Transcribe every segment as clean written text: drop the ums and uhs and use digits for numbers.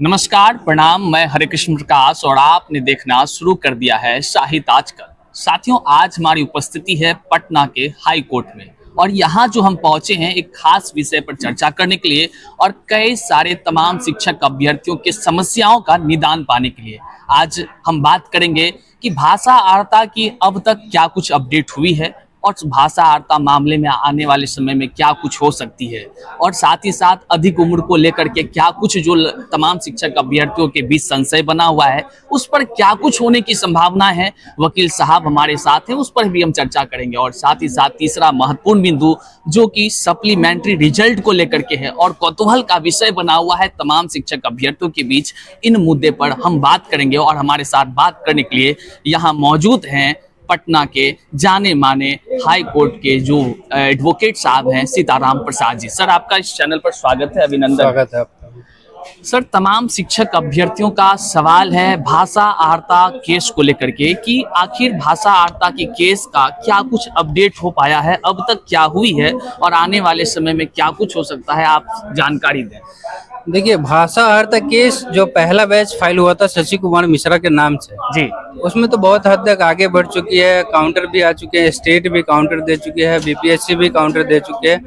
नमस्कार, प्रणाम। मैं हरे कृष्ण प्रकाश और आपने देखना शुरू कर दिया है साहित्य आजकल। साथियों, आज हमारी उपस्थिति है पटना के हाई कोर्ट में और यहाँ जो हम पहुंचे हैं एक खास विषय पर चर्चा करने के लिए और कई सारे तमाम शिक्षक अभ्यर्थियों के समस्याओं का निदान पाने के लिए। आज हम बात करेंगे कि भाषा आर्ता की अब तक क्या कुछ अपडेट हुई है और भाषा आर्ता मामले में आने वाले समय में क्या कुछ हो सकती है, और साथ ही साथ अधिक उम्र को लेकर के क्या कुछ जो तमाम शिक्षक अभ्यर्थियों के बीच संशय बना हुआ है उस पर क्या कुछ होने की संभावना है। वकील साहब हमारे साथ हैं, उस पर भी हम चर्चा करेंगे। और साथ ही साथ तीसरा महत्वपूर्ण बिंदु जो कि सप्लीमेंट्री रिजल्ट को लेकर के है और कौतूहल का विषय बना हुआ है तमाम शिक्षक अभ्यर्थियों के बीच, इन मुद्दे पर हम बात करेंगे। और हमारे साथ बात करने के लिए यहाँ मौजूद हैं पटना के जाने माने हाई कोर्ट के जो एडवोकेट साहब हैं, सीताराम प्रसाद जी। सर, आपका इस चैनल पर स्वागत है, अभिनंदन। स्वागत है आपका। सर, तमाम शिक्षक अभ्यर्थियों का सवाल है भाषा आर्ता केस को लेकर के कि आखिर भाषा आर्ता की केस का क्या कुछ अपडेट हो पाया है, अब तक क्या हुई है और आने वाले समय में क्या कुछ हो सकता है, आप जानकारी दें। देखिए, भाषा आर्ता केस जो पहला बैच फाइल हुआ था शशि कुमार मिश्रा के नाम से जी, उसमें तो बहुत हद तक आगे बढ़ चुकी है। काउंटर भी आ चुके हैं, स्टेट भी काउंटर दे चुकी है, बीपीएससी भी काउंटर दे चुके हैं।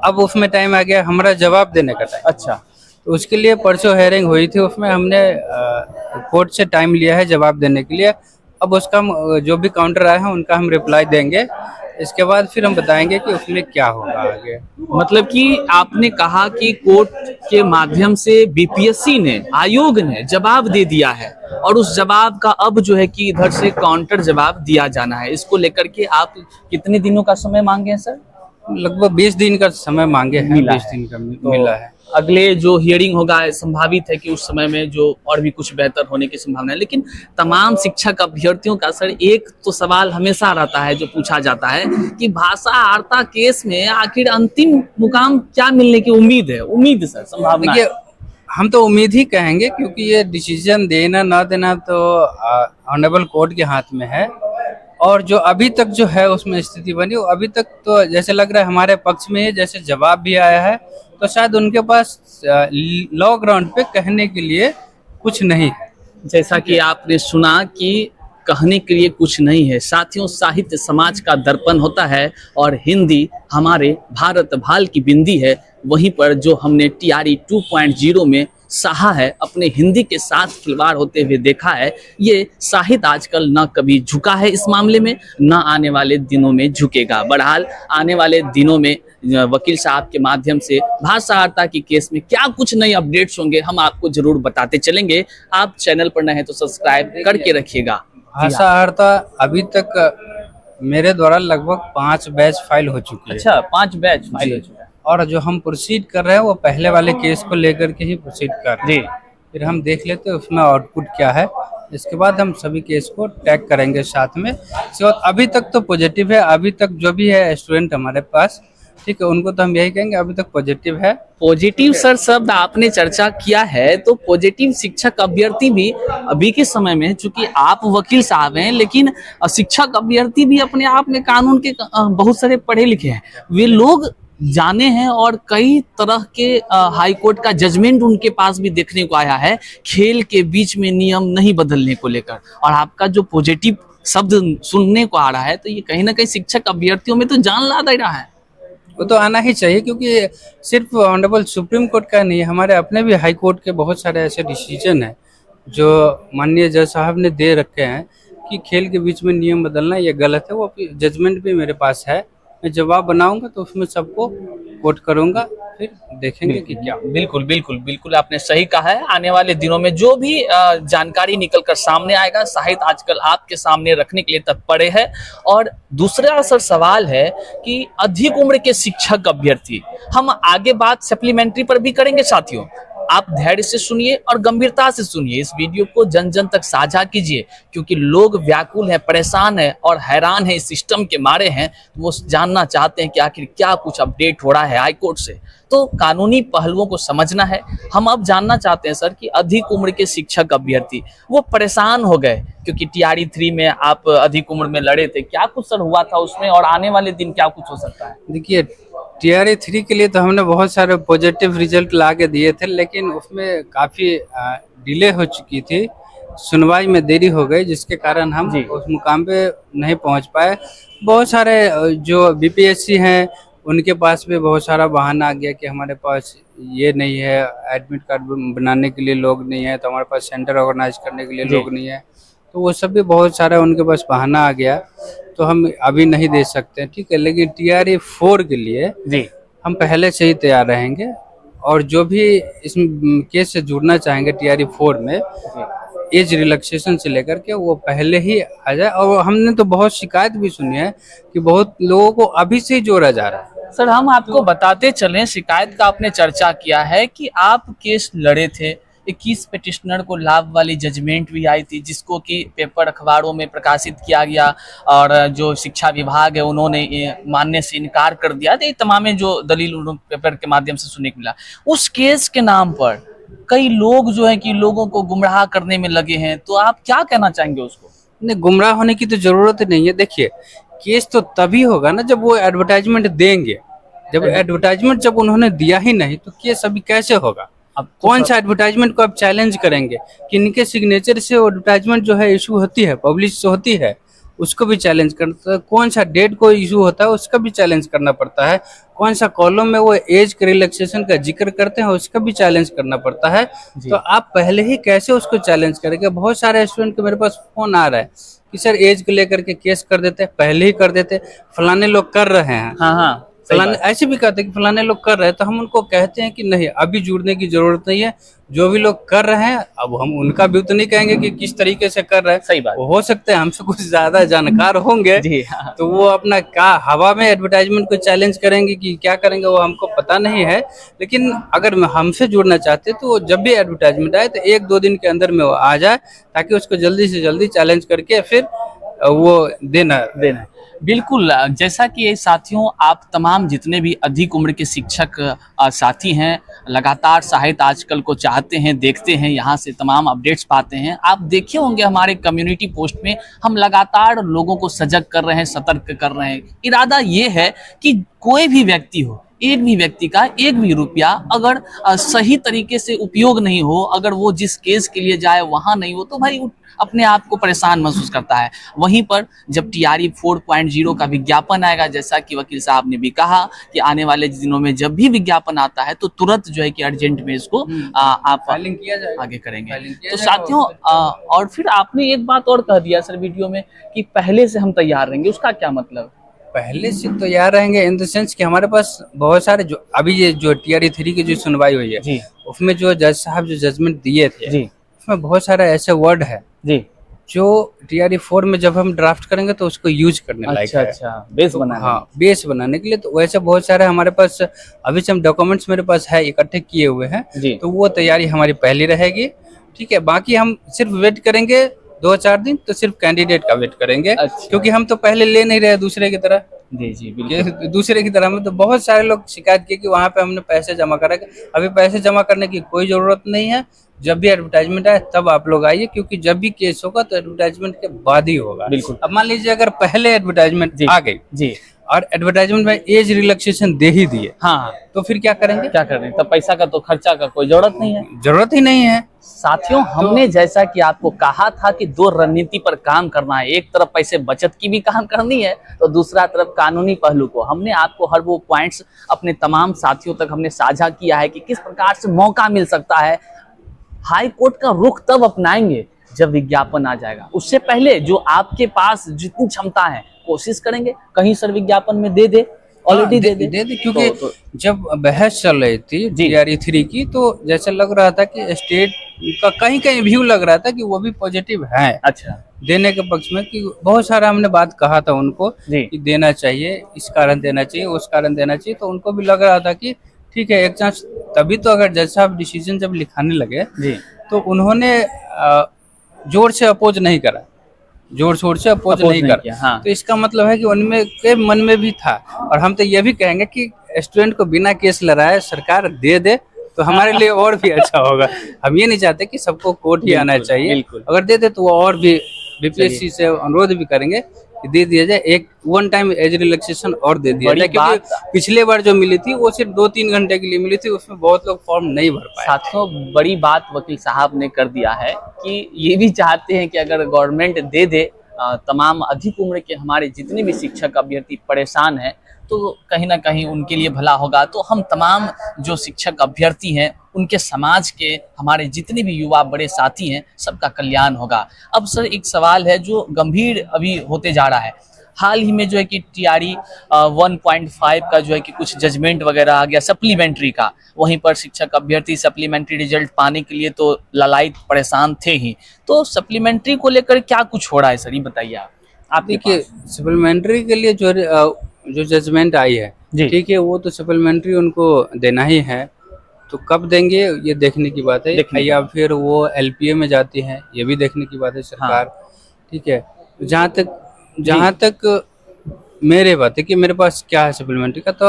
अब उसमें टाइम आ गया हमारा जवाब देने का टाइम। अच्छा, तो उसके लिए परसों हेयरिंग हुई थी, उसमें हमने कोर्ट से टाइम लिया है जवाब देने के लिए। अब उसका जो भी काउंटर आए हैं उनका हम रिप्लाई देंगे। इसके बाद फिर हम बताएंगे कि उसमें क्या होगा आगे। मतलब कि आपने कहा कि कोर्ट के माध्यम से बीपीएससी ने, आयोग ने जवाब दे दिया है और उस जवाब का अब जो है कि इधर से काउंटर जवाब दिया जाना है। इसको लेकर के आप कितने दिनों का समय मांगे हैं सर? लगभग 20 दिन का समय मांगे हैं। 20 दिन का मिला है। अगले जो हियरिंग होगा संभावित है कि उस समय में जो और भी कुछ बेहतर होने की संभावना है। लेकिन तमाम शिक्षक अभ्यर्थियों का सर एक तो सवाल हमेशा रहता है जो पूछा जाता है कि भाषा आर्ता केस में आखिर अंतिम मुकाम क्या मिलने की उम्मीद है? उम्मीद सर, संभावना है। हम तो उम्मीद ही कहेंगे, क्योंकि ये डिसीजन देना ना देना तो ऑनरेबल कोर्ट के हाथ में है। और जो अभी तक जो है उसमें स्थिति बनी, अभी तक तो जैसे लग रहा है हमारे पक्ष में, जैसे जवाब भी आया है तो शायद उनके पास लॉ ग्राउंड पे कहने के लिए कुछ नहीं है। जैसा कि आपने सुना कि कहने के लिए कुछ नहीं है। साथियों, साहित्य समाज का दर्पण होता है और हिंदी हमारे भारत भाल की बिंदी है। वहीं पर जो हमने TRE 2.0 में सहा है, अपने हिंदी के साथ खिलवाड़ होते हुए देखा है, ये साहित्य आजकल न कभी झुका है इस मामले में, न आने वाले दिनों में झुकेगा। बहरहाल आने वाले दिनों में वकील साहब के माध्यम से भाषा आर्ता की केस में क्या कुछ नए अपडेट्स होंगे हम आपको जरूर बताते चलेंगे। आप चैनल पर नए हैं तो सब्सक्राइब करके रखिएगा। भाषा आर्ता अभी तक मेरे द्वारा लगभग 5 बैच फाइल हो चुकी है। अच्छा, 5 बैच फाइल हो चुका है। और जो हम प्रोसीड कर रहे हैं वो पहले वाले केस को लेकर के ही प्रोसीड कर रहे हैं। फिर हम देख लेते हैं उसमें आउटपुट क्या है। इसके बाद हम सभी केस को टैग करेंगे साथ में। इसके बाद अभी तक तो पॉजिटिव है, अभी तक जो भी है स्टूडेंट हमारे पास, ठीक है, उनको तो हम यही कहेंगे अभी तक पॉजिटिव है। पॉजिटिव सर शब्द आपने चर्चा किया है, तो पॉजिटिव शिक्षक अभ्यर्थी भी अभी के समय में, चूंकि आप वकील साहब हैं, लेकिन शिक्षक अभ्यर्थी भी अपने आप में कानून के बहुत सारे पढ़े लिखे हैं, वे लोग जाने हैं और कई तरह के हाई कोर्ट का जजमेंट उनके पास भी देखने को आया है खेल के बीच में नियम नहीं बदलने को लेकर। और आपका जो पॉजिटिव शब्द सुनने को आ रहा है तो ये कहीं ना कहीं शिक्षक अभ्यर्थियों में तो जान ला दे रहा है। वो तो आना ही चाहिए, क्योंकि सिर्फ ऑनरेबल सुप्रीम कोर्ट का नहीं, हमारे अपने भी हाई कोर्ट के बहुत सारे ऐसे डिसीजन हैं जो माननीय जज साहब ने दे रखे हैं कि खेल के बीच में नियम बदलना ये गलत है। वो जजमेंट भी मेरे पास है, मैं जवाब बनाऊंगा तो उसमें सबको कोट करूंगा, फिर देखेंगे कि क्या। बिल्कुल बिल्कुल बिल्कुल, आपने सही कहा है। आने वाले दिनों में जो भी जानकारी निकल कर सामने आएगा, साहित्य आजकल आपके सामने रखने के लिए तत्पर है। और दूसरा असर सवाल है कि अधिक उम्र के शिक्षक अभ्यर्थी, हम आगे बात सप्लीमेंट्री पर भी करेंगे साथियों। आप धैर्य से सुनिए और गंभीरता से सुनिए, इस वीडियो को जन जन तक साझा कीजिए, क्योंकि लोग व्याकुल हैं, परेशान हैं और हैरान हैं, इस सिस्टम के मारे हैं। वो जानना चाहते हैं कि आखिर क्या कुछ अपडेट हो रहा है हाई कोर्ट से। तो कानूनी पहलुओं को समझना है। हम अब जानना चाहते हैं सर कि अधिक उम्र के शिक्षक अभ्यर्थी वो परेशान हो गए क्योंकि TRE 3 में आप अधिक उम्र में लड़े थे, क्या कुछ सर हुआ था उसमें और आने वाले दिन क्या कुछ हो सकता है? देखिए, TRA 3 के लिए तो हमने बहुत सारे पॉजिटिव रिजल्ट ला के दिए थे, लेकिन उसमें काफ़ी डिले हो चुकी थी, सुनवाई में देरी हो गई, जिसके कारण हम जी। उस मुकाम पे नहीं पहुंच पाए। बहुत सारे जो BPSC हैं उनके पास भी बहुत सारा बहाना आ गया कि हमारे पास ये नहीं है, एडमिट कार्ड बनाने के लिए लोग नहीं है, तो हमारे पास सेंटर ऑर्गेनाइज करने के लिए जी। लोग नहीं है, तो वो सब भी बहुत सारा उनके पास बहाना आ गया, तो हम अभी नहीं दे सकते, ठीक है। लेकिन TRA 4 के लिए जी हम पहले से ही तैयार रहेंगे, और जो भी इस केस से जुड़ना चाहेंगे TRA 4 में, एज रिलैक्सेशन से लेकर के वो पहले ही आ जाए। और हमने तो बहुत शिकायत भी सुनी है कि बहुत लोगों को अभी से ही जोड़ा जा रहा है। सर, हम आपको बताते चलें, शिकायत का आपने चर्चा किया है कि आप केस लड़े थे, 21 पिटिशनर को लाभ वाली जजमेंट भी आई थी, जिसको कि पेपर अखबारों में प्रकाशित किया गया, और जो शिक्षा विभाग है उन्होंने ये मानने से इनकार कर दिया। तो ये तमाम जो दलील पेपर के माध्यम से सुनने को मिला, उस केस के नाम पर कई लोग जो है कि लोगों को गुमराह करने में लगे हैं, तो आप क्या कहना चाहेंगे उसको? नहीं, गुमराह होने की तो जरूरत ही नहीं है। देखिए, केस तो तभी होगा ना जब वो एडवर्टाइजमेंट देंगे। जब एडवर्टाइजमेंट जब उन्होंने दिया ही नहीं, तो केस अभी कैसे होगा? अब तो कौन सा एडवर्टाइजमेंट को आप चैलेंज करेंगे? कि इनके सिग्नेचर से एडवर्टाइजमेंट जो है इशू होती है, पब्लिश होती है, उसको भी चैलेंज करता है। कौन सा डेट को इशू होता है, उसका भी चैलेंज करना पड़ता है। कौन सा कॉलम में वो एज के रिलैक्सेशन का जिक्र करते हैं, उसका भी चैलेंज करना पड़ता है। तो आप पहले ही कैसे उसको चैलेंज करेंगे? बहुत सारे स्टूडेंट के मेरे पास फोन आ रहा है कि सर एज को लेकर के केस कर देते, पहले ही कर देते, फलाने लोग कर रहे हैं, हाँ हाँ, फलाने ऐसे भी कहते हैं कि फलाने लोग कर रहे हैं। तो हम उनको कहते हैं कि नहीं, अभी जुड़ने की जरूरत नहीं है। जो भी लोग कर रहे हैं, अब हम उनका भी तो नहीं कहेंगे कि किस तरीके से कर रहे हैं। सही बात। वो हो सकता है हमसे कुछ ज्यादा जानकार होंगे जी हाँ। तो वो अपना क्या हवा में एडवर्टाइजमेंट को चैलेंज करेंगे कि क्या करेंगे, वो हमको पता नहीं है। लेकिन अगर हमसे जुड़ना चाहते तो जब भी एडवर्टाइजमेंट आए तो 1-2 दिन के अंदर में वो आ जाए, ताकि उसको जल्दी से जल्दी चैलेंज करके फिर वो देना। बिल्कुल, जैसा कि साथियों, आप तमाम जितने भी अधिक उम्र के शिक्षक साथी हैं, लगातार साहित्य आजकल को चाहते हैं, देखते हैं, यहाँ से तमाम अपडेट्स पाते हैं। आप देखे होंगे हमारे कम्युनिटी पोस्ट में हम लगातार लोगों को सजग कर रहे हैं, सतर्क कर रहे हैं। इरादा ये है कि कोई भी व्यक्ति हो, एक भी व्यक्ति का एक भी रुपया अगर सही तरीके से उपयोग नहीं हो, अगर वो जिस केस के लिए जाए वहाँ नहीं हो, तो भाई अपने आप को परेशान महसूस करता है। वहीं पर जब TRA 4.0 का विज्ञापन आएगा, जैसा कि वकील साहब ने भी कहा कि आने वाले दिनों में जब भी विज्ञापन आता है तो तुरंत जो है कि अर्जेंट में इसको आप फाइलिंग किया जाए, आगे करेंगे। तो साथियों, और फिर आपने एक बात और कह दिया सर वीडियो में कि पहले से हम तैयार रहेंगे, उसका क्या मतलब? पहले से तैयार रहेंगे इन द सेंस कि हमारे पास बहुत सारे जो अभी ये जो TRA 3 की जो सुनवाई हुई है जी, उसमें जो जज साहब जो जजमेंट दिए थे जी, उसमें बहुत सारे ऐसे वर्ड है जी। जो TRA 4 में जब हम ड्राफ्ट करेंगे तो उसको यूज करने लायक है। अच्छा, बेस बनाने। हाँ, बेस बनाने के लिए। तो वैसे बहुत सारे हमारे पास अभी से हम डॉक्यूमेंट्स मेरे पास है, इकट्ठे किए हुए हैं, जी। तो वो तैयारी हमारी पहली रहेगी, ठीक है। बाकी हम सिर्फ वेट करेंगे 2-4 दिन, तो सिर्फ कैंडिडेट का वेट करेंगे। अच्छा। क्योंकि हम तो पहले ले नहीं रहे दूसरे की तरह। जी बिल्कुल। दूसरे की तरह में तो बहुत सारे लोग शिकायत की कि वहाँ पे हमने पैसे जमा करा। अभी पैसे जमा करने की कोई जरूरत नहीं है। जब भी एडवर्टाइजमेंट आए तब आप लोग आइए, क्योंकि जब भी केस होगा तो एडवर्टाइजमेंट के बाद ही होगा। बिल्कुल। अब मान लीजिए अगर पहले एडवर्टाइजमेंट आ गई जी, और एडवर्टाइजमेंट में एज रिलैक्सेशन दे ही दिए, हाँ, तो फिर क्या करेंगे? क्या कर रहे हैं? तब पैसा का तो खर्चा का कोई जरूरत नहीं है। जरूरत ही नहीं है। साथियों, हमने जैसा कि आपको कहा था कि 2 रणनीति पर काम करना है। एक तरफ पैसे बचत की भी काम करनी है, तो दूसरा तरफ कानूनी पहलू को। हमने आपको हर वो पॉइंट्स अपने तमाम साथियों तक हमने साझा किया है कि किस प्रकार से मौका मिल सकता है। हाई कोर्ट का रुख तब अपनाएंगे जब विज्ञापन आ जाएगा। उससे पहले जो आपके पास जितनी क्षमता है कोशिश करेंगे कहीं सर विज्ञापन में दे दे, ऑलरेडी दे दे। क्योंकि जब बहस चल रही थी TRA 3 की, तो जैसे लग रहा था कि स्टेट का कहीं कहीं व्यू लग रहा था कि वो भी पॉजिटिव है। अच्छा, देने के पक्ष में, कि बहुत सारा हमने बात कहा था उनको कि देना चाहिए, इस कारण देना चाहिए, उस कारण देना चाहिए। तो उनको भी लग रहा था कि ठीक है एक चांस। तभी तो अगर जज साहब डिसीजन जब लिखाने लगे तो उन्होंने जोर से अपोज नहीं करा, जोर शोर से अपोज नहीं करा। हाँ। तो इसका मतलब है कि उनमें के मन में भी था। और हम तो ये भी कहेंगे कि स्टूडेंट को बिना केस लड़ाए सरकार दे दे तो हमारे लिए और भी अच्छा होगा। हम ये नहीं चाहते कि सबको कोर्ट ही आना चाहिए। अगर दे दे तो वो और भी BPSC से अनुरोध भी करेंगे दे दिया जाए, एक वन टाइम एज रिलैक्सेशन और दे दिया बड़ी जाए, क्योंकि पिछले बार जो मिली थी वो सिर्फ 2-3 घंटे के लिए मिली थी, उसमें बहुत लोग फॉर्म नहीं भर पाए। साथियों, बड़ी बात वकील साहब ने कर दिया है कि ये भी चाहते हैं कि अगर गवर्नमेंट दे दे, तमाम अधिक उम्र के हमारे जितने भी शिक्षक अभ्यर्थी परेशान हैं तो कहीं ना कहीं उनके लिए भला होगा। तो हम तमाम जो शिक्षक अभ्यर्थी हैं, उनके समाज के हमारे जितने भी युवा बड़े साथी हैं, सबका कल्याण होगा। अब सर एक सवाल है जो गंभीर अभी होते जा रहा है। हाल ही में जो है कि टीआरई 1.5 का जो है कि कुछ जजमेंट वगैरह आ गया सप्लीमेंट्री का, वहीं पर शिक्षक अभ्यर्थी सप्लीमेंट्री रिजल्ट पाने के लिए तो ललायत परेशान थे ही। तो सप्लीमेंट्री को लेकर क्या कुछ हो रहा है सर, ये बताइए आप देखिए, सप्लीमेंट्री के लिए जो जजमेंट आई है, जी। ठीक है, वो तो सप्लीमेंट्री उनको देना ही है, तो कब देंगे ये देखने की बात है, या फिर वो एलपीए में जाती है, ये भी देखने की बात है सरकार। ठीक है, जहाँ तक मेरे बात है कि मेरे पास क्या है सप्लीमेंट्री का, तो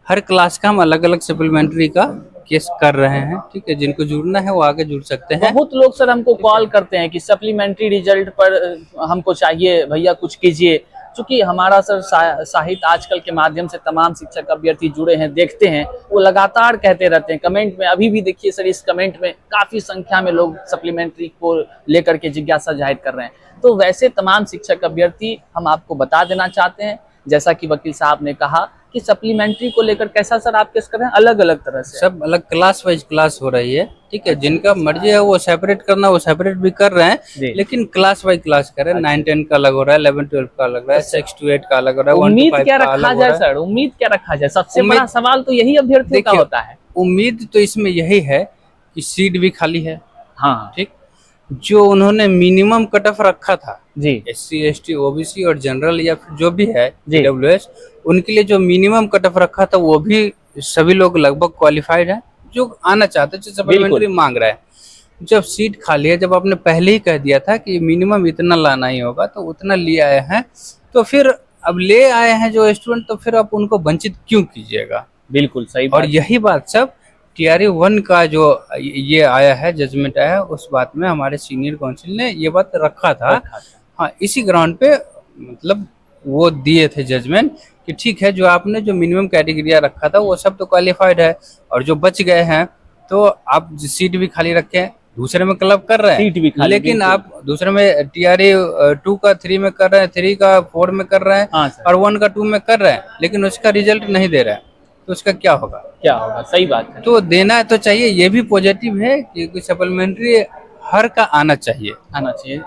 हर क्लास का हम अलग अलग सप्लीमेंट्री का केस कर रहे हैं। ठीक है, जिनको जुड़ना है वो आगे जुड़ सकते हैं। बहुत लोग सर हमको कॉल करते हैं कि सप्लीमेंट्री रिजल्ट पर हमको चाहिए, भैया कुछ कीजिए। चूंकि हमारा सर साहित्य आजकल के माध्यम से तमाम शिक्षक अभ्यर्थी जुड़े हैं, देखते हैं, वो लगातार कहते रहते हैं कमेंट में। अभी भी देखिए सर, इस कमेंट में काफी संख्या में लोग सप्लीमेंट्री को लेकर के जिज्ञासा जाहिर कर रहे हैं। तो वैसे तमाम शिक्षक अभ्यर्थी हम आपको बता देना चाहते हैं, जैसा कि वकील साहब ने कहा कि सप्लीमेंट्री को लेकर कैसा सर आप केस कर रहे हैं, अलग अलग तरह से, सब अलग क्लास वाइज क्लास हो रही है। ठीक है, जिनका मर्जी है वो सेपरेट करना, वो सेपरेट भी कर रहे हैं, लेकिन क्लास वाइज क्लास कर रहे हैं। 9-10 का अलग हो रहा है, 11-12 का अलग हो रहा है, 6-8 का अलग हो रहा है, 1-5 उम्मीद क्या का रखा अलग हो जाए रहा है। सर, उम्मीद क्या रखा जाए? सबसे बड़ा सवाल तो यही अभ्यर्थियों का होता है। उम्मीद तो इसमें यही है कि सीट भी खाली है। हाँ, ठीक, जो उन्होंने मिनिमम कट ऑफ रखा था जी, SC ST OBC और जनरल या फिर जो भी है जी। EWS, उनके लिए जो मिनिमम कट ऑफ रखा था वो भी सभी लोग लगभग क्वालिफाइड हैं, जो आना चाहते हैं, जो सप्लीमेंट्री मांग रहा है। जब सीट खाली है, जब आपने पहले ही कह दिया था कि मिनिमम इतना लाना ही होगा, तो उतना ले आए हैं, तो फिर अब ले आए हैं जो स्टूडेंट, तो फिर आप उनको वंचित क्यों कीजिएगा? बिल्कुल सही और यही बात सब TRE 1 का जो ये आया है, जजमेंट आया है, उस बात में हमारे सीनियर काउंसिल ने ये बात रखा था। हाँ, इसी ग्राउंड पे मतलब वो दिए थे जजमेंट कि ठीक है, जो आपने जो मिनिमम कैटेगरिया रखा था वो सब तो क्वालिफाइड है, और जो बच गए हैं तो आप सीट भी खाली रखें, दूसरे में क्लब कर रहे सीट भी हैं, खाली, लेकिन आप दूसरे में TRE 2 का 3 में कर रहे हैं, 3 का 4 में कर रहे हैं, हाँ, और 1 का 2 में कर रहे हैं, लेकिन उसका रिजल्ट नहीं दे रहा है, तो उसका क्या होगा? क्या होगा? सही बात है। तो देना तो चाहिए, ये भी पॉजिटिव है कि सप्लीमेंट्री हर का आना चाहिए,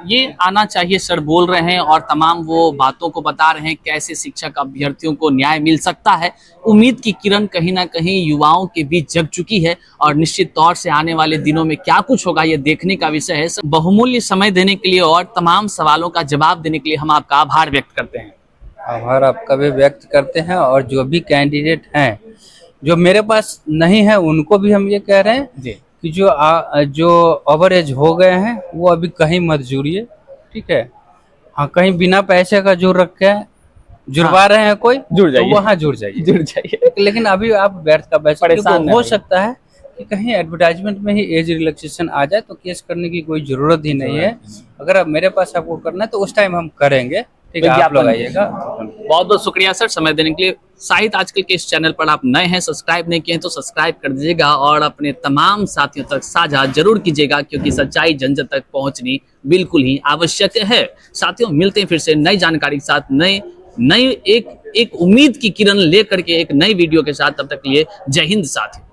ये आना चाहिए सर बोल रहे हैं, और तमाम वो बातों को बता रहे हैं कैसे शिक्षक अभ्यर्थियों को न्याय मिल सकता है। उम्मीद की किरण कहीं ना कहीं युवाओं के बीच जग चुकी है, और निश्चित तौर से आने वाले दिनों में क्या कुछ होगा ये देखने का विषय है। बहुमूल्य समय देने के लिए और तमाम सवालों का जवाब देने के लिए हम आपका आभार व्यक्त करते हैं। आभार आपका भी व्यक्त करते हैं, और जो भी कैंडिडेट हैं जो मेरे पास नहीं है, उनको भी हम ये कह रहे हैं जी कि जो ओवर एज हो गए हैं वो अभी कहीं मत जुड़िए। ठीक है, हाँ, कहीं बिना पैसे का जुड़ रखे हैं, जुड़वा रहे हैं कोई, जुड़ जाइए, तो वहाँ जुड़ जाइए, जुड़ जाइए। लेकिन अभी आप व्यर्थ का पैसा, परेशान हो सकता है कि कहीं एडवर्टाइजमेंट में ही एज रिलैक्सेशन आ जाए, तो केस करने की कोई जरूरत ही नहीं है। अगर अब मेरे पास सपोर्ट करना है तो उस टाइम हम करेंगे। ठीक है, आप लोग आइएगा। बहुत बहुत शुक्रिया सर समय देने के लिए। साहित्य आजकल के इस चैनल पर आप नए हैं, सब्सक्राइब नहीं किए हैं तो सब्सक्राइब कर दीजिएगा, और अपने तमाम साथियों तक साझा जरूर कीजिएगा, क्योंकि सच्चाई जन जन तक पहुंचनी बिल्कुल ही आवश्यक है। साथियों, मिलते हैं फिर से नई जानकारी के साथ, नई एक उम्मीद की किरण लेकर के एक नई वीडियो के साथ। तब तक के लिए जय हिंद साथियों।